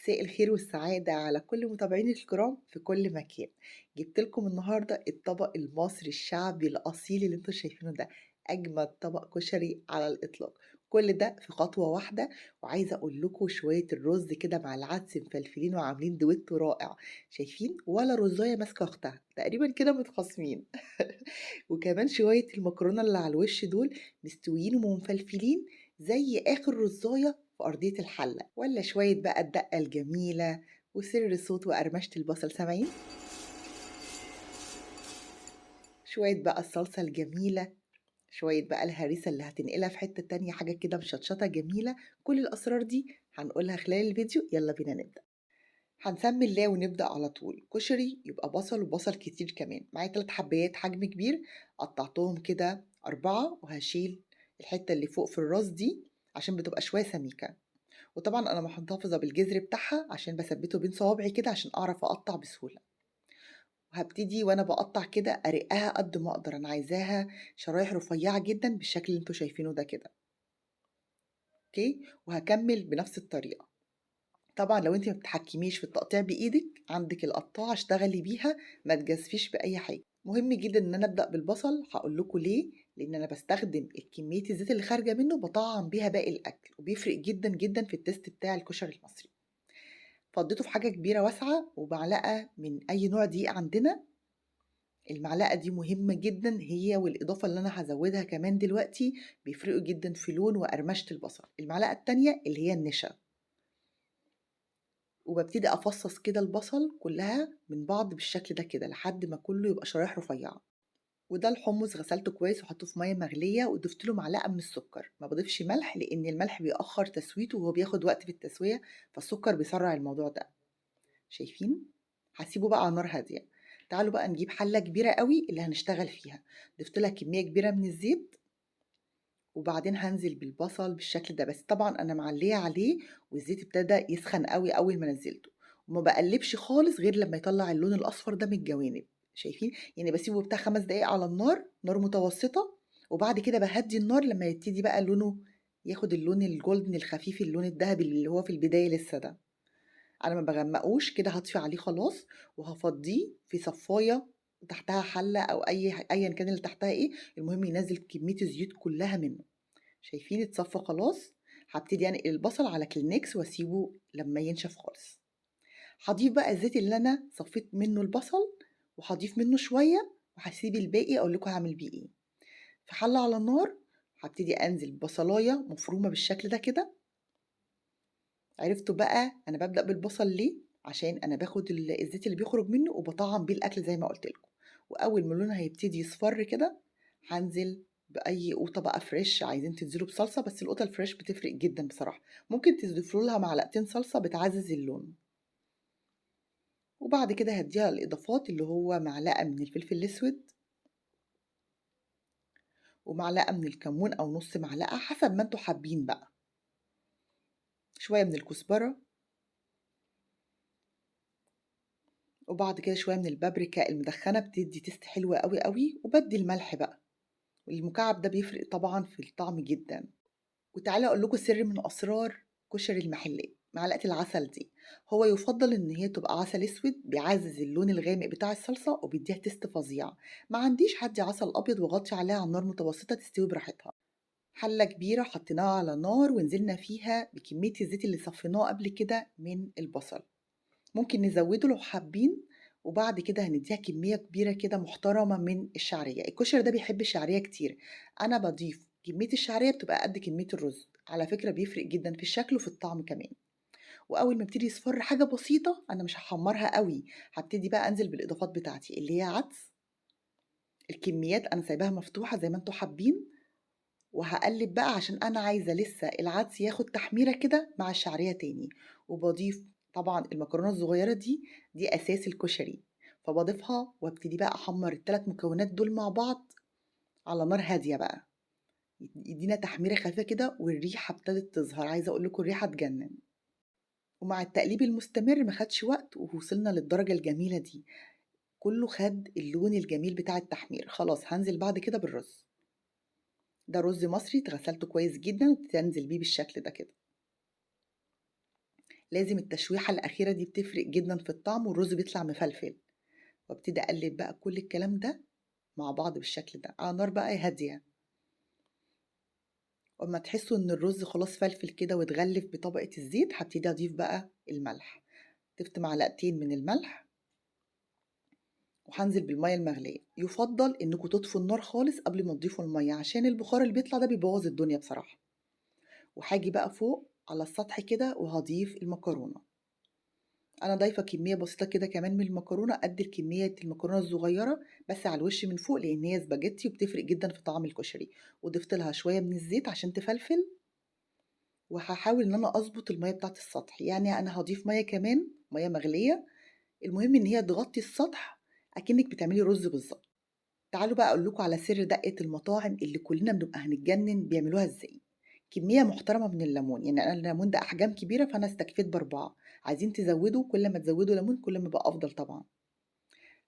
مساء الخير والسعادة على كل متابعيني الكرام في كل مكان. جبت لكم النهاردة الطبق المصري الشعبي الأصيل اللي انتوا شايفينه ده، أجمد طبق كشري على الإطلاق. كل ده في خطوة واحدة. وعايزة أقول لكم شوية الرز كده مع العدس مفلفلين وعاملين دويتو رائع. شايفين ولا رزاية ماسكة أختها تقريبا كده متخاصمين. وكمان شوية المكرونة اللي على الوش دول مستويين ومفلفلين زي آخر رزاية في أرضية الحلة، ولا شوية بقى الدقة الجميلة وسر صوت وقرمشة البصل سامعين، شوية بقى الصلصة الجميلة، شوية بقى الهريسة اللي هتنقلها في حتة تانية حاجة كده مشطشطة جميلة. كل الأسرار دي هنقولها خلال الفيديو. يلا بينا نبدأ. هنسمي الله ونبدأ على طول. كشري يبقى بصل وبصل كتير كمان. معايا 3 حبايات حجم كبير، قطعتهم كده 4 وهشيل الحتة اللي فوق في الراس دي عشان بتبقى شوية سميكة. وطبعا أنا محتفظة بالجذر بتاعها عشان بثبته بين صوابعي كده عشان أعرف أقطع بسهولة. وهبتدي وأنا بقطع كده أرقها قد ما أقدر. أنا عايزاها شرايح رفيعة جدا بالشكل اللي انتوا شايفينه ده كده. اوكي، وهكمل بنفس الطريقة. طبعًا لو أنتِ ما بتتحكميش في التقطيع بإيدِك، عندِك القطّاعة اشتغلي بيها، ما تجازفيش بأي حاجة. مهم جدًا إن أنا أبدأ بالبصل، هاقول لكم ليه، لإن أنا باستخدم كمية الزيت اللي خارجة منه باطعّم بيها باقي الأكل، وبيفرق جدًا، جدًا في التيست بتاع الكشري المصري. فضّيته في حاجة كبيرة واسعة ومعلقة من أي نوع دقيق عندنا. المعلقة دي مهمة جدًا، هي والإضافة اللي أنا هازوّدها كمان دلوقتي بيفرقوا جدًا في لون وقرمشة البصل. المعلقة التانية اللي هي النشا. وبابتدي أفصّص كده البصل كلّها من بعض بالشكل ده كده، لحد ما كلّه يبقى شرايح رفيّعة. وده الحمص غسلته كويس وحطّيته في مَيّة مغلية وضِفت له معلقة من السكر. ما باضيفش ملح لإن الملح بيأخّر تسويته وهو بياخد وقت في التسوية، فالسكر بيسرّع الموضوع ده. شايفين؟ هاسيبه بقى على نار هادية. تعالوا بقى نجيب حلة كبيرة أوي اللي هنشتغل فيها. ضِفت لها كمية كبيرة من الزيت، وبعدين هانزل بالبصل بالشكل ده. بس طبعًا أنا معلية عليه والزيت ابتدى يسخن أوي أول ما نزّلته. وما باقلّبش خالص غير لمّا يطلّع اللون الأصفر ده من الجوانب. شايفين؟ يعني باسيبه بتاع 5 دقايق على النار، نار متوسطة. وبعد كده باهدّي النار لمّا يبتدي بقى لونه ياخد اللون الجولدن الخفيف، اللون الدهبي اللي هو في البداية لسه ده. أنا ما باغمّقوش كده، هاطفي عليه خلاص وهافضّيه في صفاية تحتها حلة أو أيًا كان اللي تحتها إيه. المهم ينزّل كمية الزيوت كلّها منه. شايفين اتصفى خلاص. هابتدي أنقل البصل على كلينكس واسيبه لما ينشف خالص. هاضيف بقى الزيت اللي أنا صفيت منه البصل، وهاضيف منه شوية، وهاسيب الباقي أقول لكم هاعمل بيه إيه. في حلة على النار هابتدي أنزل ببصلاية مفرومة بالشكل ده كده. عرفتوا بقى أنا بابدأ بالبصل ليه؟ عشان أنا باخد الزيت اللي بيخرج منه وباطعم بيه الأكل زي ما قلت لكم. وأول ما لونه هيبتدي يصفر كده هانزل بأي قوطة بقى فريش. عايزين تنزلوا بصلصة، بس القوطة الفريش بتفرق جدًا بصراحة. ممكن تضيفوا لها معلقتين صلصة بتعزّز اللون. وبعد كده هادّيها الإضافات اللي هو معلقة من الفلفل الأسود، ومعلقة من الكمون أو نُص معلقة حسب ما أنتم حابين بقى، شوية من الكزبرة، وبعد كده شوية من البابريكا المدخنة بتدّي تيست حلو أوي، أوي. وبادّي الملح بقى. المكعب ده بيفرق طبعًا في الطعم جدًا. وتعالوا أقول لكم سر من أسرار كشري المحلات. معلقة العسل دي هو يفضل إن هي تبقى عسل أسود، بيعزز اللون الغامق بتاع الصلصة وبيديها تيست فظيع. ما عنديش هدي عسل أبيض وغطي عليها على النار متوسطة تستوي براحتها. حلة كبيرة حطيناها على نار ونزلنا فيها بكمية الزيت اللي صفيناه قبل كده من البصل. ممكن نزوده لو حابين. وبعد كده هنديها كمية كبيرة كده محترمة من الشعرية. الكشري ده بيحب الشعرية كتير. أنا بضيف كمية الشعرية بتبقى قد كمية الرز. على فكرة بيفرق جدا في الشكل وفي الطعم كمان. وأول ما يبتدي يصفر حاجة بسيطة، أنا مش هحمرها قوي. هبتدي بقى أنزل بالإضافات بتاعتي اللي هي عدس. الكميات أنا سايباها مفتوحة زي ما انتوا حابين. وهقلب بقى عشان أنا عايزة لسه العدس ياخد تحميرة كده مع الشعرية تاني. وبضيف طبعا المكرونة الصغيرة دي أساس الكشري. فبضيفها وابتدي بقى أحمر الثلاث مكونات دول مع بعض على نار هادية بقى. يدينا تحميرة خفيفة كده والريحة ابتدت تظهر. عايزة أقول لكم الريحة تجنن. ومع التقليب المستمر ما خدش وقت ووصلنا للدرجة الجميلة دي. كله خد اللون الجميل بتاع التحمير. خلاص هنزل بعد كده بالرز. ده رز مصري اتغسلته كويس جدا وبتنزل بيه بالشكل ده كده. لازم التشويحة الأخيرة دي بتفرق جدًا في الطعم والرز بيطلع مفلفل، وابتدي أقلب بقى كل الكلام ده مع بعض بالشكل ده على نار بقى هادية. وأمّا تحسوا إن الرز خلاص فلفل كده واتغلف بطبقة الزيت، هابتدي أضيف بقى الملح، ضفت معلقتين من الملح وهانزل بالمَيّة المغلية. يُفضّل إنكم تطفوا النار خالص قبل ما تضيفوا المَيّة، عشان البخار اللي بيطلع ده بيبوظ الدنيا بصراحة. وهاجي بقى فوق على السطح كده وهاضيف المكرونة. أنا ضايفة كمية بسيطة كده كمان من المكرونة قد الكمية المكرونة الصغيرة، بس على الوش من فوق لإن هي سباجيتي وبتفرق جدًا في طعم الكشري. وضفت لها شوية من الزيت عشان تفلفل، وهاحاول إن أنا أضبط المَيّة بتاعة السطح، يعني أنا هاضيف مَيّة كمان، مَيّة مغلية، المهم إن هي تغطي السطح أكنِّك بتعملي رز بالضبط. تعالوا بقى أقول لكم على سر دقة المطاعم اللي كلنا بنبقى هنتجنن بيعملوها إزاي. كمية محترمة من الليمون، يعني أنا الليمون ده أحجام كبيرة فأنا استكفيت ب4. عايزين تزودوا، كل ما تزودوا ليمون كل ما يبقى أفضل طبعًا.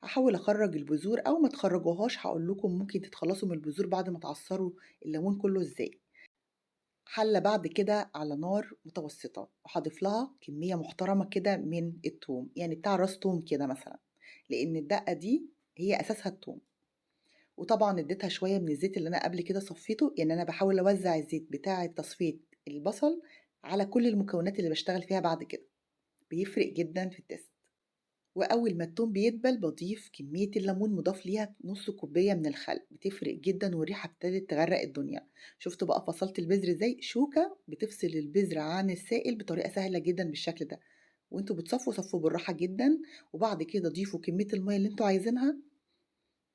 هاحاول أخرّج البذور أو ما تخرّجوهاش، هاقول لكم ممكن تتخلصوا من البذور بعد ما تعصروا الليمون كله إزاي. حلة بعد كده على نار متوسطة، وهاضيف لها كمية محترمة كده من التوم، يعني بتاع راس توم كده مثلًا، لإن الدقة دي هي أساسها التوم. وطبعًا اديتها شوية من الزيت اللي أنا قبل كده صفيته، يعني أنا باحاول أوزّع الزيت بتاع تصفية البصل على كل المكونات اللي باشتغل فيها بعد كده، بيفرق جدًا في التيست. وأول ما التوم بيدبل باضيف كمية الليمون مضاف ليها نُص كوباية من الخل، بتفرق جدًا والريحة ابتدت تغرق الدنيا. شُفتوا بقى فصلت البذر إزاي؟ شوكة بتفصل البذر عن السائل بطريقة سهلة جدًا بالشكل ده. وأنتم بتصفّوا صفّوا بالراحة جدًا، وبعد كده ضيفوا كمية المَيّة اللي أنتم عايزينها،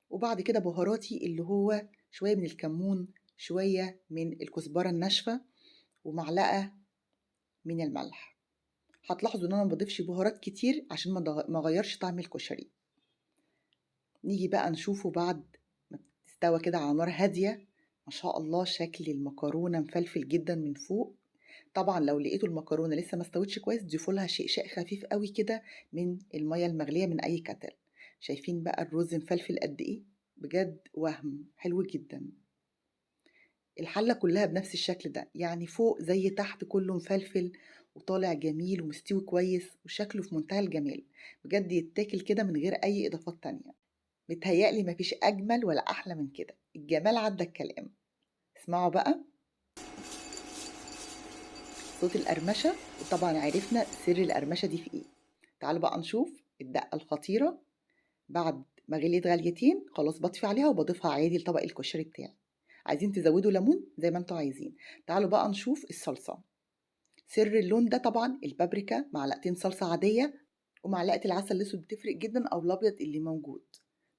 وبعد كده بهاراتي اللي هو شوية من الكمون، شوية من الكزبرة الناشفة، ومعلقة من الملح. هتلاحظوا إن أنا ما باضيفش بهارات كتير عشان ما أغيّرش طعم الكشري. نيجي بقى نشوفه بعد ما استوى كده على نار هادية. ما شاء الله شكل المكرونة مفلفل جدًا من فوق. طبعًا لو لقيتوا المكرونة لسه ما استوتش كويس ضيفوا لها شقشاق خفيف أوي كده من المَيّة المغلية من أي كاتل. شايفين بقى الرز مفلفل قد إيه؟ بجد وهم، حلو جدًا. الحلة كلها بنفس الشكل ده، يعني فوق زي تحت كله مفلفل وطالع جميل ومستوي كويس وشكله في منتهى الجمال. بجد يتاكل كده من غير أي إضافات تانية. متهيأ لي ما فيش أجمل ولا أحلى من كده، الجمال عدّى الكلام. اسمعوا بقى صوت القرمشة، وطبعًا عرفنا سر القرمشة دي في إيه. تعالوا بقى نشوف الدقة الخطيرة. بعد ما غليت غليتين خلاص باطفي عليها وباضيفها عادي لطبق الكشري بتاعي. عايزين تزودوا ليمون زي ما أنتم عايزين. تعالوا بقى نشوف الصلصة. سر اللون ده طبعًا البابريكا، معلقتين صلصة عادية، ومعلقة العسل الأسود بتفرق جدًا أو الأبيض اللي موجود.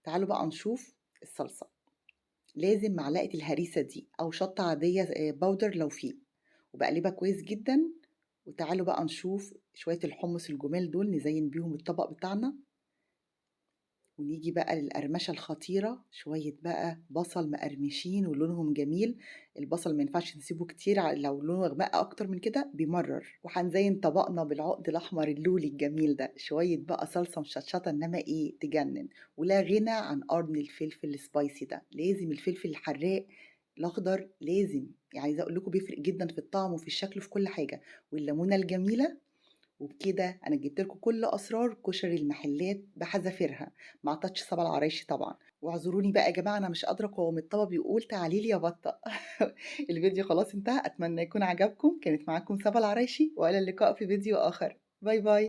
تعالوا بقى نشوف الصلصة. لازم معلقة الهريسة دي أو شطة عادية باودر لو فيه، وباقلبها كويس جدًا. وتعالوا بقى نشوف شوية الحمص الجمال دول نزين بيهم الطبق بتاعنا. ونيجي بقى للقرمشة الخطيرة، شوية بقى بصل مقرمشين ولونهم جميل. البصل ما ينفعش نسيبه كتير لو لونه غمق أكتر من كده بيمرر. وهنزين طبقنا بالعقد الأحمر اللولي الجميل ده، شوية بقى صلصة مشطشطة إنما إيه تجنن. ولا غنى عن قرن الفلفل السبايسي ده، لازم الفلفل الحراق الأخضر لازم، يعني عايزة أقول لكم بيفرق جدا في الطعم وفي الشكل وفي كل حاجة. والليمونة الجميلة. وبكده أنا جبت لكم كل أسرار كشري المحلات بحذافيرها، ما عطتش سبع العرايش طبعا. واعذروني بقى يا جماعة أنا مش قادرة أقاوم الطبق بيقول تعالي لي يا بطة. الفيديو خلاص انتهى، أتمنى يكون عجبكم. كانت معاكم سبا العرايشي وإلى اللقاء في فيديو آخر. باي باي.